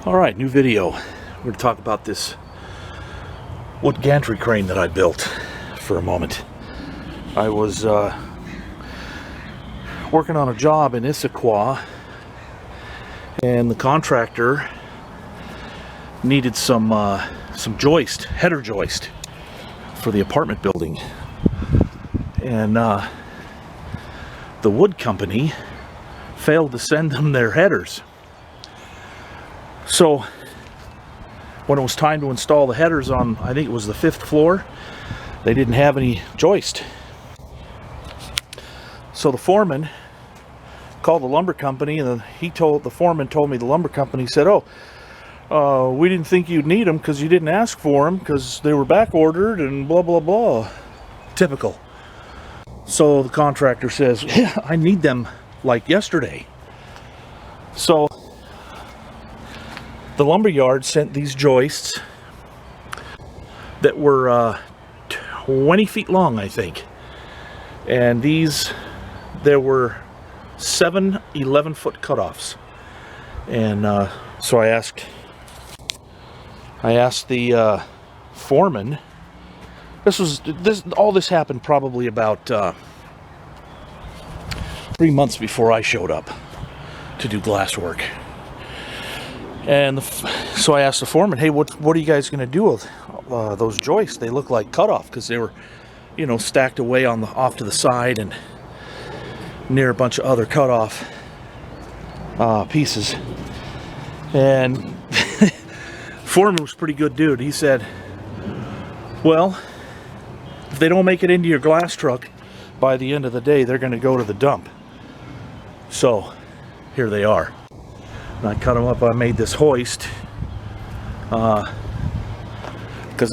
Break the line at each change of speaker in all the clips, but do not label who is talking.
Alright, new video. We're going to talk about this wood gantry crane that I built for a moment. I was working on a job in Issaquah, and the contractor needed some joist, header joist, for the apartment building. And the wood company failed to send them their headers. So when it was time to install the headers on, I think it was the 5th floor, they didn't have any joist. So the foreman called the lumber company, and the foreman told me the lumber company said, "Oh, we didn't think you'd need them because you didn't ask for them because they were back ordered and blah blah blah." Typical. So the contractor says, "Yeah, I need them like yesterday." So the lumber yard sent these joists that were 20 feet long, I think. And there were 7 11-foot cutoffs. And so I asked the foreman. All this happened probably about 3 months before I showed up to do glass work. And so I asked the foreman, "Hey, what are you guys going to do with those joists? They look like cut off," because they were, stacked away off to the side and near a bunch of other cut off pieces. And foreman was a pretty good dude. He said, "Well, if they don't make it into your glass truck by the end of the day, they're going to go to the dump." So here they are. And I cut them up. I made this hoist because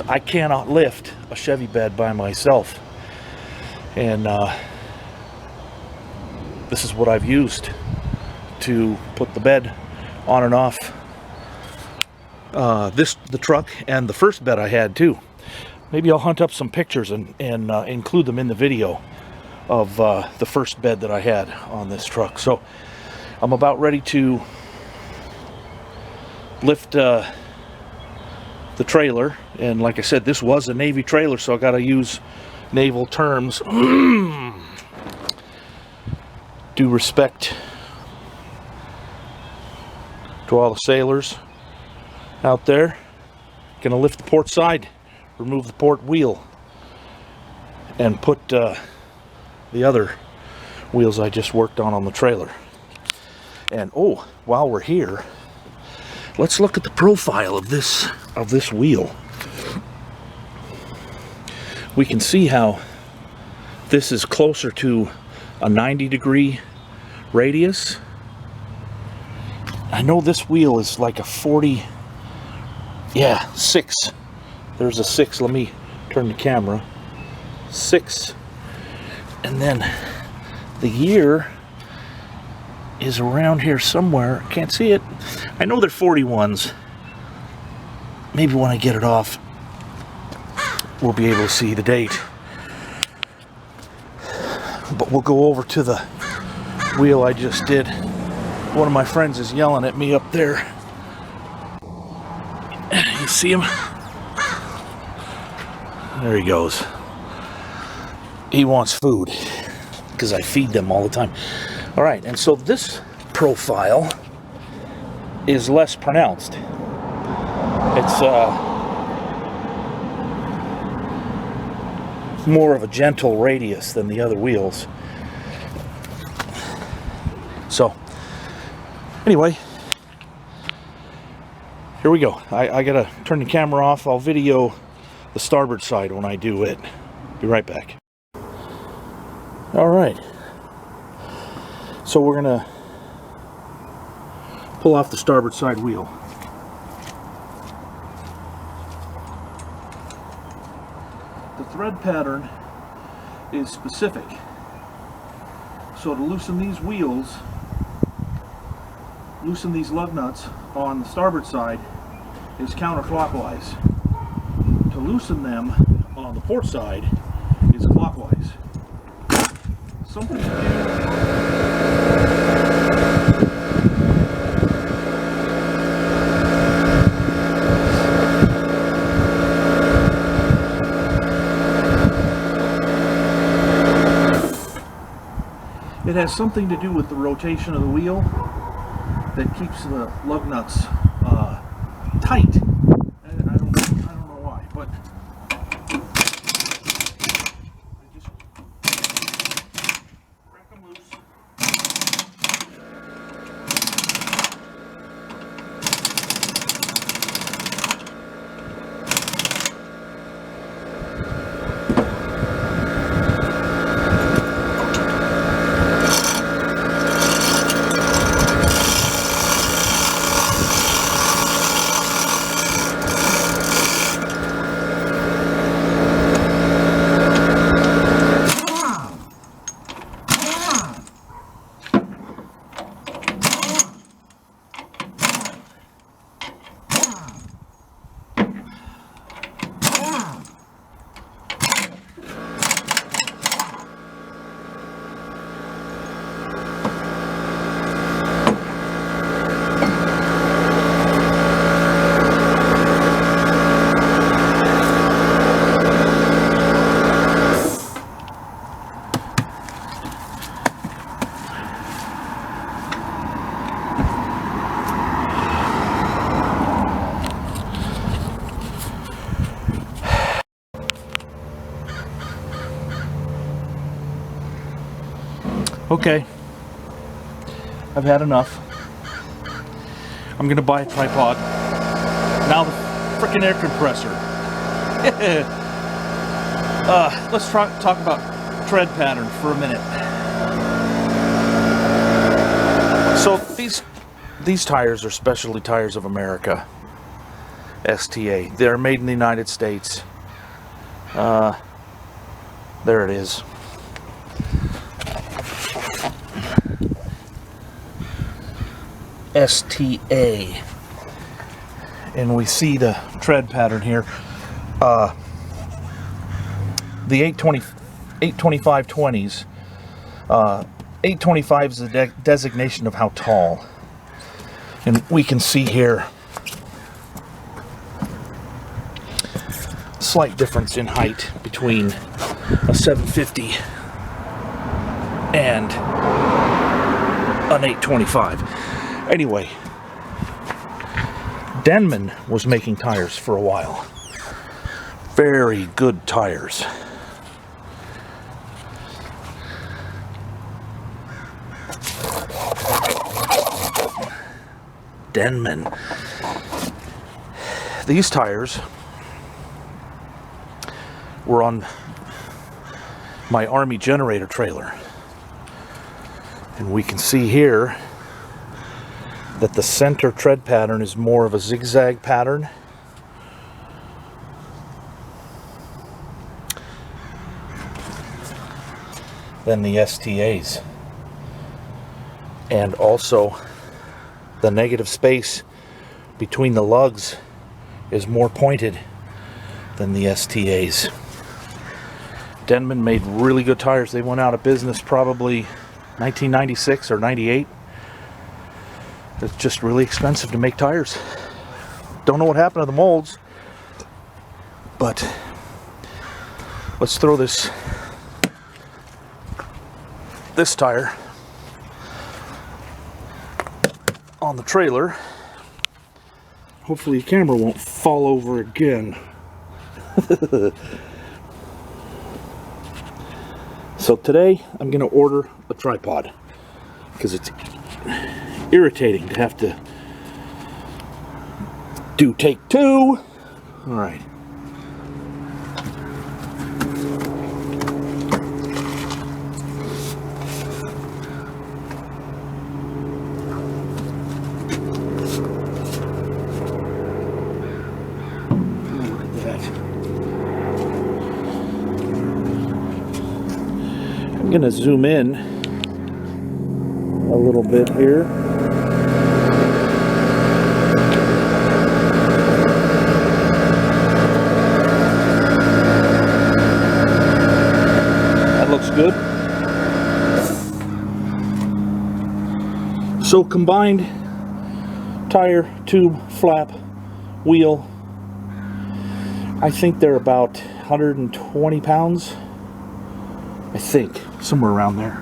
I cannot lift a Chevy bed by myself, and this is what I've used to put the bed on and off the truck, and the first bed I had too. Maybe I'll hunt up some pictures and include them in the video of the first bed that I had on this truck. So I'm about ready to lift the trailer, and like I said, this was a Navy trailer, so I got to use naval terms. Due respect to all the sailors out there. Gonna lift the port side, remove the port wheel, and put the other wheels I just worked on the trailer. And while we're here, let's look at the profile of this wheel. We can see how this is closer to a 90-degree radius. I know this wheel is like a 40, 6. There's a 6. Let me turn the camera. 6. And then the year is around here somewhere. Can't see it. I know they're 41s. Maybe when I get it off, we'll be able to see the date. But we'll go over to the wheel I just did. One of my friends is yelling at me up there. You see him? There he goes. He wants food because I feed them all the time. All right, and so this profile is less pronounced. It's more of a gentle radius than the other wheels. So anyway, here we go. I gotta turn the camera off. I'll video the starboard side when I do it. Be right back. All right, so we're gonna pull off the starboard side wheel. The thread pattern is specific. So to loosen these wheels, loosen these lug nuts on the starboard side is counterclockwise. To loosen them on the port side is clockwise. Something to do. It has something to do with the rotation of the wheel that keeps the lug nuts tight. I don't know why, but I just crack them loose. Okay, I've had enough. I'm gonna buy a tripod. Now the frickin' air compressor. Let's talk about tread pattern for a minute. So these tires are Specialty Tires of America, STA. They're made in the United States. There it is. STA, and we see the tread pattern here. The 825 20s. 825 is the designation of how tall, and we can see here slight difference in height between a 750 and an 825. Anyway, Denman was making tires for a while. Very good tires. Denman. These tires were on my Army generator trailer. And we can see here that the center tread pattern is more of a zigzag pattern. Than the STAs. And also the negative space between the lugs is more pointed than the STAs. Denman made really good tires. They went out of business probably 1996 or 98. It's just really expensive to make tires. Don't know what happened to the molds, but let's throw this tire on the trailer. Hopefully the camera won't fall over again. So today I'm going to order a tripod because it's irritating to have to do take two. All right. Look at that. I'm going to zoom in a little bit here. Good. So combined tire, tube, flap, wheel, I think they're about 120 pounds. I think, somewhere around there.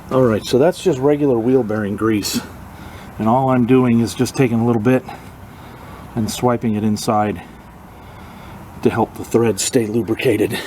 Alright, so that's just regular wheel bearing grease. And all I'm doing is just taking a little bit and swiping it inside to help the threads stay lubricated.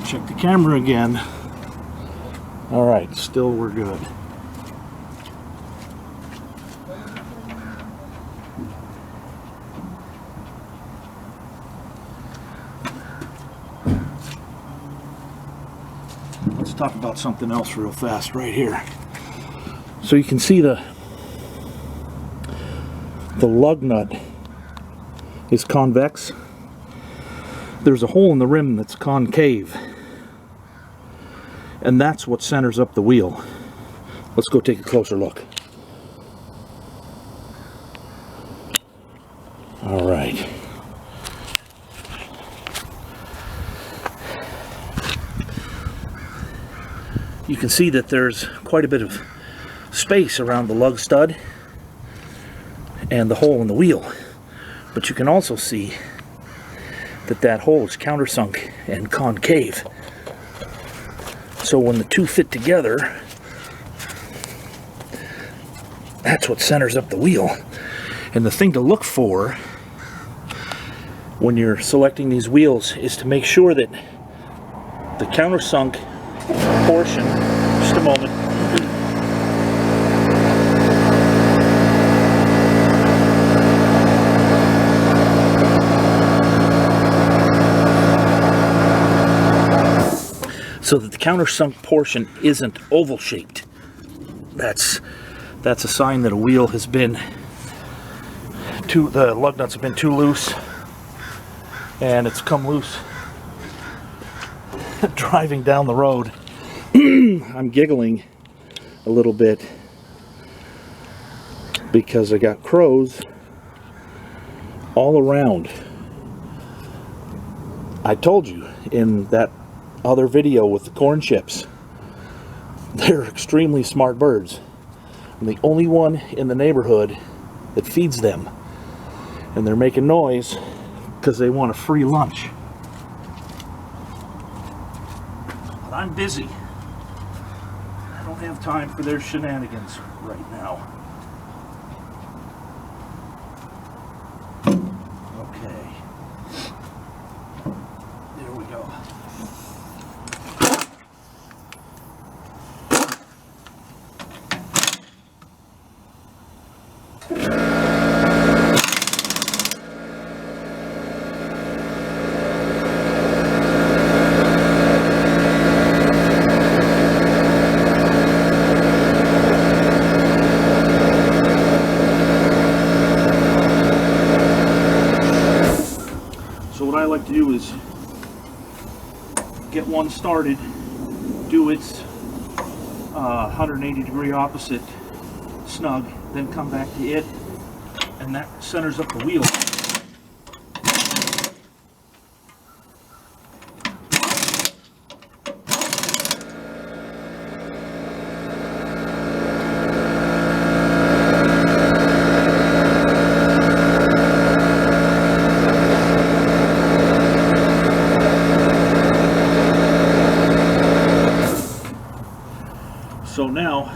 Check the camera again. Alright, still we're good. Let's talk about something else real fast right here. So you can see the lug nut is convex. There's a hole in the rim that's concave. And that's what centers up the wheel. Let's go take a closer look. All right. You can see that there's quite a bit of space around the lug stud and the hole in the wheel. But you can also see that that hole is countersunk and concave. So when the two fit together, that's what centers up the wheel. And the thing to look for when you're selecting these wheels is to make sure that the countersunk portion, just a moment, so that the countersunk portion isn't oval shaped. That's a sign that a wheel has been the lug nuts have been too loose, and it's come loose driving down the road. I'm giggling a little bit because I got crows all around. I told you in that other video with the corn chips, they're extremely smart birds. I'm the only one in the neighborhood that feeds them, and they're making noise because they want a free lunch. But I'm busy. I don't have time for their shenanigans right now. Okay. There we go. What I like to do is get one started, do its 180 degree opposite snug, then come back to it, and that centers up the wheel. So now,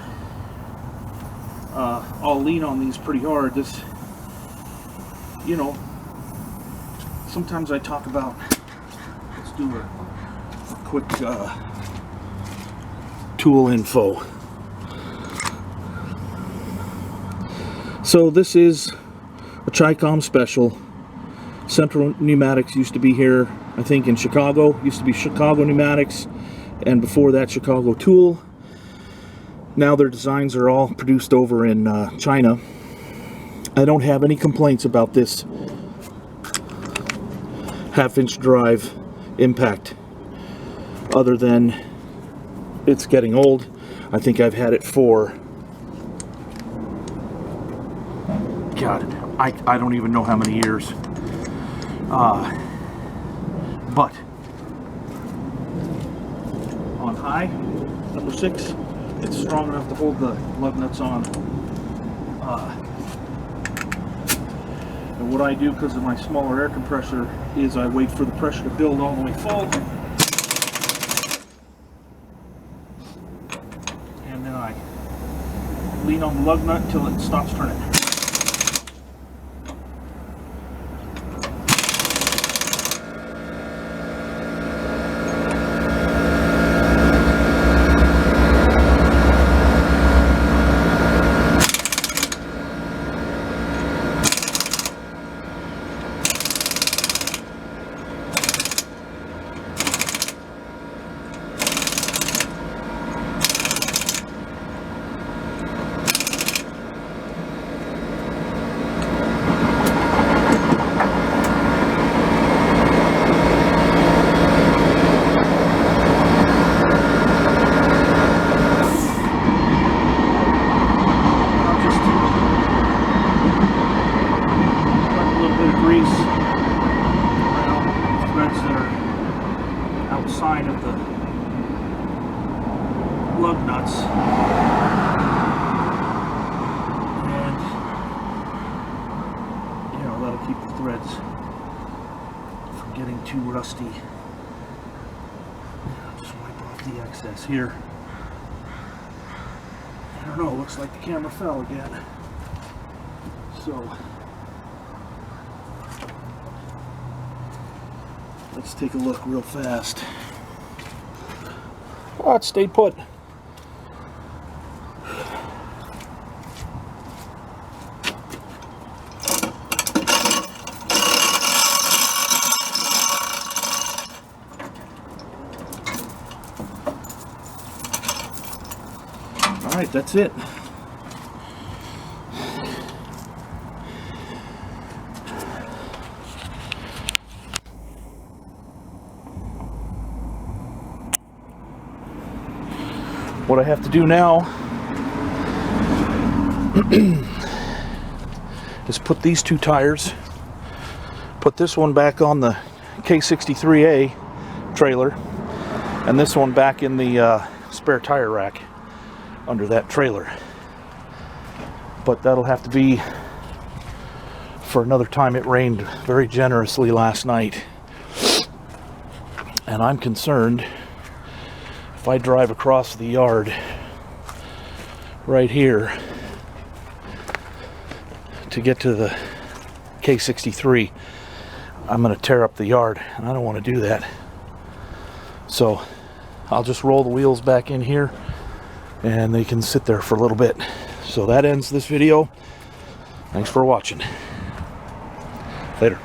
I'll lean on these pretty hard. This, you know, sometimes I talk about, let's do a quick tool info. So this is a Chicom special. Central Pneumatics used to be here, I think in Chicago, used to be Chicago Pneumatics, and before that Chicago Tool. Now their designs are all produced over in China, I don't have any complaints about this half-inch drive impact, other than it's getting old. I think I've had it for, God, I don't even know how many years. But on high, number 6, it's strong enough to hold the lug nuts on. And what I do, because of my smaller air compressor, is I wait for the pressure to build all the way full, and then I lean on the lug nut until it stops turning. Outside of the lug nuts, and that'll keep the threads from getting too rusty. I'll just wipe off the excess here. I don't know, it looks like the camera fell again, so let's take a look real fast. Oh, it stayed put. All right, that's it. What I have to do now is put these 2 tires, put this one back on the K63A trailer, and this one back in the spare tire rack under that trailer. But that'll have to be for another time. It rained very generously last night, and I'm concerned if I drive across the yard right here to get to the K63, I'm going to tear up the yard, and I don't want to do that. So I'll just roll the wheels back in here and they can sit there for a little bit. So that ends this video. Thanks for watching. Later.